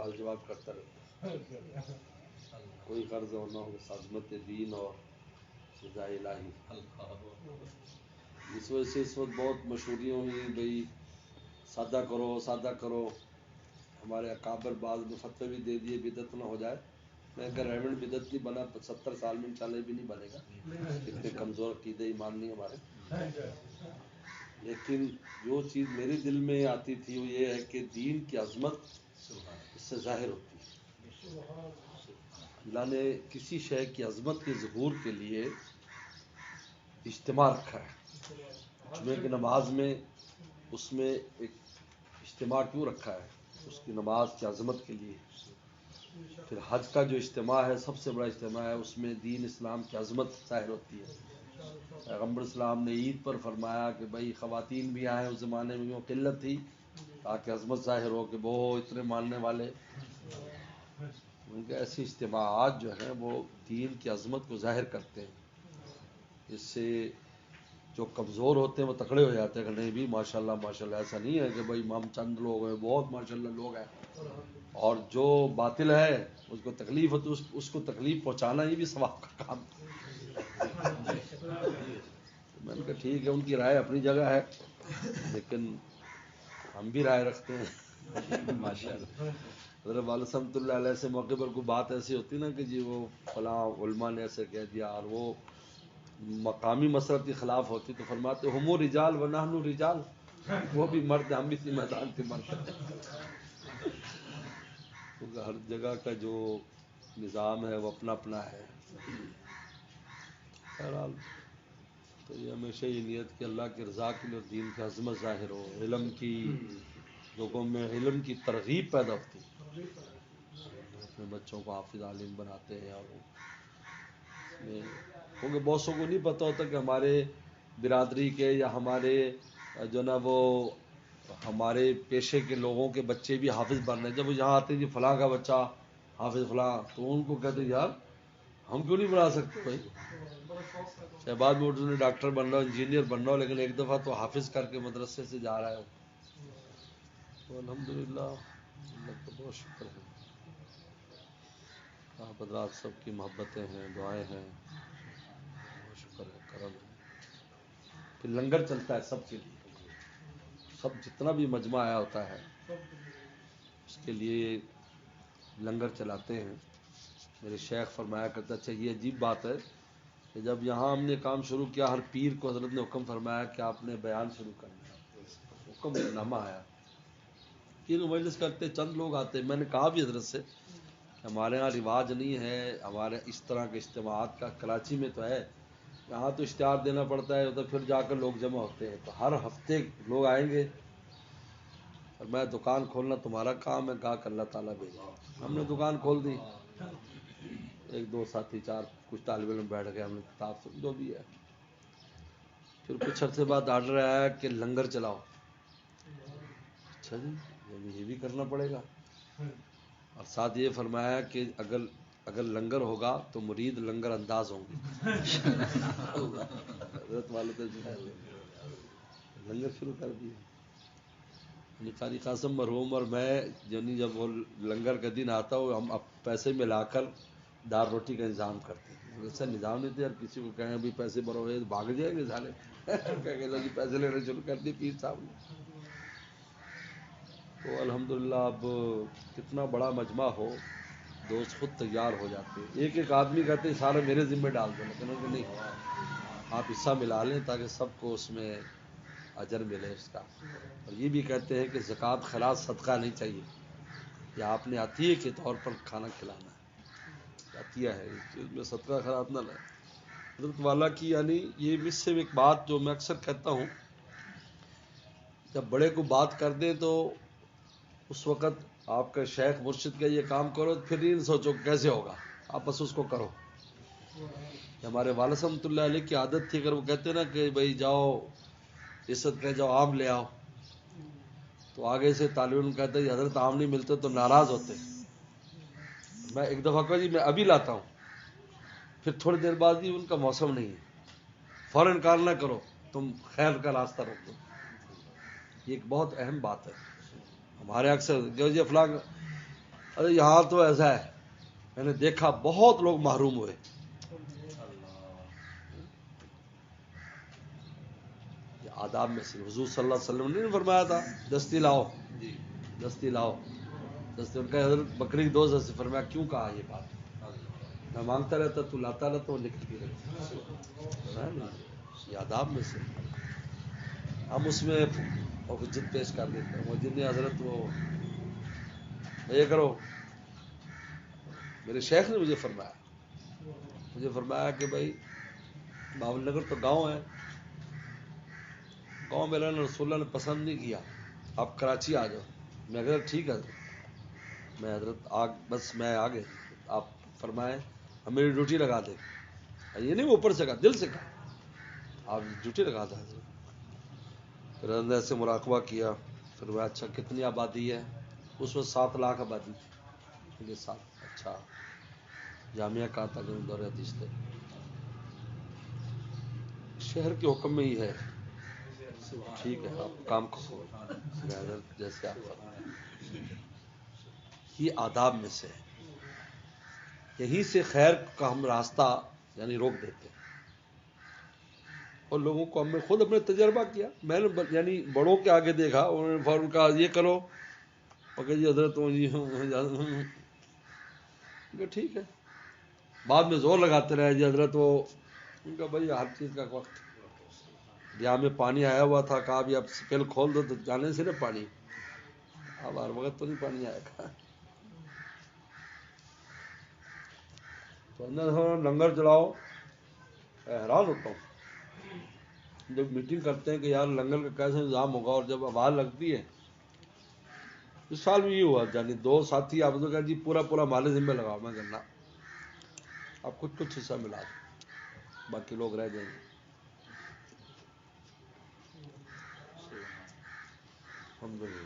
سوال جواب کرتا رہتا ہے. کوئی قرض ہونا ہو بس عظمت دین اور رضا الہی. اس وجہ سے اس وقت بہت مشہوریاں ہوئی بھائی سادہ کرو سادہ کرو. ہمارے اکابر بعض نے فتوے بھی دے دیے بدعت نہ ہو جائے. میں اگر ریمنڈ بدعت نہیں بنا 70 سال میں انشاءاللہ بھی نہیں بنے گا. اتنے کمزور عقیدہ ایمان نہیں ہمارے. لیکن جو چیز میرے دل میں آتی تھی وہ یہ ہے کہ دین کی عظمت اس سے ظاہر ہوتی ہے. اللہ نے کسی شے کی عظمت کے ظہور کے لیے اجتماع رکھا ہے. جمعہ کی نماز میں اس میں ایک اجتماع کیوں رکھا ہے؟ اس کی نماز کی عظمت کے لیے. پھر حج کا جو اجتماع ہے سب سے بڑا اجتماع ہے, اس میں دین اسلام کی عظمت ظاہر ہوتی ہے. پیغمبر اسلام نے عید پر فرمایا کہ بھائی خواتین بھی آئیں. اس زمانے میں وہ قلت تھی تاکہ عظمت ظاہر ہو کہ وہ اتنے ماننے والے. ان کے ایسے اجتماعات جو ہیں وہ دین کی عظمت کو ظاہر کرتے ہیں. اس سے جو کمزور ہوتے ہیں وہ تکڑے ہو جاتے ہیں کہ نہیں بھی ماشاءاللہ ماشاءاللہ. ایسا نہیں ہے کہ بھائی ہم چند لوگ ہیں, بہت ماشاءاللہ لوگ ہیں. اور جو باطل ہے اس کو تکلیف ہوتی ہے, اس کو تکلیف پہنچانا ہی بھی ثواب کا کام. میں نے کہا ٹھیک ہے ان کی رائے اپنی جگہ ہے لیکن ہم بھی رائے رکھتے ہیں. ماشاءاللہ حضرت والد رحمۃ اللہ علیہ سے موقع پر کوئی بات ایسی ہوتی نا کہ جی وہ فلاں علماء نے ایسے کہہ دیا اور وہ مقامی مسئلہ کے خلاف ہوتی تو فرماتے ہم رجال و نحن رجال. وہ بھی مرد ہم بھی اسی میدان کے مرد ہیں. کیونکہ ہر جگہ کا جو نظام ہے وہ اپنا اپنا ہے. بہرحال تو یہ ہمیشہ یہ نیت کہ اللہ کی رضا کے لیے دین کی عظمت ظاہر ہو. علم کی لوگوں میں علم کی ترغیب پیدا ہوتی ہے. اپنے بچوں کو حافظ عالم بناتے ہیں. اور کیونکہ بہت سو کو نہیں پتہ ہوتا کہ ہمارے برادری کے یا ہمارے جو نا وہ ہمارے پیشے کے لوگوں کے بچے بھی حافظ بن رہے ہیں. جب وہ یہاں آتے ہیں کہ فلاں کا بچہ حافظ فلاں تو ان کو کہتے ہیں یار ہم کیوں نہیں بنا سکتے بھائی. چاہے بعد میں اردو نے ڈاکٹر بن رہا ہو انجینئر بن رہا ہو لیکن ایک دفعہ تو حافظ کر کے مدرسے سے جا رہا ہے. تو الحمدللہ اللہ کا بہت شکر ہے. آپ حضرات سب کی محبتیں ہیں, دعائیں ہیں, بہت شکر ہے, کرم ہے. پھر لنگر چلتا ہے سب کے لیے. سب جتنا بھی مجمع آیا ہوتا ہے اس کے لیے لنگر چلاتے ہیں. میرے شیخ فرمایا کرتا اچھا یہ عجیب بات ہے کہ جب یہاں ہم نے کام شروع کیا ہر پیر کو حضرت نے حکم فرمایا کہ آپ نے بیان شروع کرنا ہے. حکم نامہ آیا پیر مجلس کرتے چند لوگ آتے. میں نے کہا بھی حضرت سے کہ ہمارے ہاں رواج نہیں ہے ہمارے اس طرح کے اجتماعات کا. کراچی میں تو ہے, یہاں تو اشتہار دینا پڑتا ہے تو پھر جا کر لوگ جمع ہوتے ہیں. تو ہر ہفتے لوگ آئیں گے اور میں دکان کھولنا تمہارا کام ہے. کہا کہ اللہ تعالیٰ بھیجا. ہم نے دکان کھول دی. ایک دو ساتھی چار کچھ طالب علم بیٹھ گئے. ہم نے کتاب سن جو بھی ہے. پھر کچھ عرصے بعد آرڈر آیا کہ لنگر چلاؤ. اچھا جی یعنی یہ بھی کرنا پڑے گا. اور ساتھ یہ فرمایا کہ اگر لنگر ہوگا تو مرید لنگر انداز ہوں گے. حضرت والد لنگر شروع کر دیے. قاری قاسم مرحوم اور میں یعنی جب وہ لنگر کا دن آتا ہو ہم اب پیسے ملا کر دار روٹی کا انتظام کرتے ہیں. ایسا نظام نہیں تھا یار کسی کو کہیں ابھی پیسے بھرو گے بھاگ جائیں گے سارے. کہ لو جی پیسے لینے شروع کر دیے پیر صاحب نے. تو الحمدللہ اب کتنا بڑا مجمع ہو دوست خود تیار ہو جاتے. ایک ایک آدمی کہتے ہیں سارے میرے ذمہ ڈال دو لیکن کہ نہیں آپ حصہ ملا لیں تاکہ سب کو اس میں اجر ملے اس کا. اور یہ بھی کہتے ہیں کہ زکوٰۃ خراج صدقہ نہیں چاہیے. یہ آپ نے عطیے کے طور پر کھانا کھلانا ہے. عطیہ ہے اس میں صدقہ خراج نہ لیں. حضرت والا کی یعنی یہ مجھ سے ایک بات جو میں اکثر کہتا ہوں جب بڑے کو بات کر دیں تو اس وقت آپ کا شیخ مرشد کا یہ کام کرو پھر نہیں سوچو کیسے ہوگا آپ بس اس کو کرو. ہمارے والد رحمۃ اللہ علیہ کی عادت تھی اگر وہ کہتے نا کہ بھائی جاؤ عزت کہ جاؤ آم لے آؤ تو آگے سے طالب علم کہتا ہے حضرت آم نہیں ملتے تو ناراض ہوتے. میں ایک دفعہ کہا جی میں ابھی لاتا ہوں. پھر تھوڑی دیر بعد ہی ان کا موسم نہیں ہے فوراً انکار نہ کرو تم خیر کا راستہ روک دو. یہ ایک بہت اہم بات ہے. ہمارے اکثر جو جی فلاں ارے یہاں تو ایسا ہے، میں نے دیکھا بہت لوگ محروم ہوئے. یہ آداب میں سے حضور صلی اللہ علیہ وسلم نے فرمایا تھا دستی لاؤ، دستی لاؤ، دستی. ان کا حضرت بکری کی 2 سے فرمایا کیوں کہا یہ بات؟ میں مانگتا رہتا تو لاتا رہتا، وہ نکلتی رہتی. یہ آداب میں سے ہم اس میں حجت پیش کر دیتے ہیں. وہ جن حضرت وہ یہ کرو، میرے شیخ نے مجھے فرمایا کہ بھائی باول نگر تو گاؤں ہے، گاؤں میں رہنا رسول اللہ نے پسند نہیں کیا، آپ کراچی آ جاؤ. میں کہا ٹھیک ہے میں حضرت بس میں آ گئے، آپ فرمائیں ہم میری ڈیوٹی لگا دیں. یہ نہیں اوپر سے کہا، دل سے کہا آپ ڈیوٹی لگا دیں. پھر حضرت نے ایسے مراقبہ کیا. پھر وہ اچھا کتنی آبادی ہے؟ اس وقت 7 لاکھ آبادی تھی. 7. اچھا جامعہ کہا تھا کہ دور حدیث تھے. شہر کے حکم میں ہی ہے، ٹھیک ہے آپ کام کو جیسے آپ فرمائیں. یہ آداب میں سے ہے. یہیں سے خیر کا ہم راستہ یعنی روک دیتے ہیں. اور لوگوں کو ہم نے خود اپنے تجربہ کیا. میں نے یعنی بڑوں کے آگے دیکھا، انہوں نے فوراً کہا یہ کرو، اور کہ جی حضرت کہ ٹھیک ہے. بعد میں زور لگاتے رہے جی حضرت وہ، ان کا بھائی ہر چیز کا وقت. یہاں میں پانی آیا ہوا تھا، کہا بھی اب سپیل کھول دو تو جانے سے نا پانی، اب ہر وقت تو نہیں پانی آئے گا. تو اندر لنگر چلاؤ. حیران ہوتا ہوں جب میٹنگ کرتے ہیں کہ یار لنگر کا کیسے انتظام ہوگا، اور جب آواز لگتی ہے. اس سال بھی یہ ہوا، یعنی 2 ساتھی آپ تو کہ جی پورا مالے ذمہ لگاؤ. میں کرنا آپ کچھ حصہ ملا دو، باقی لوگ رہ جائیں گے. الحمدللہ.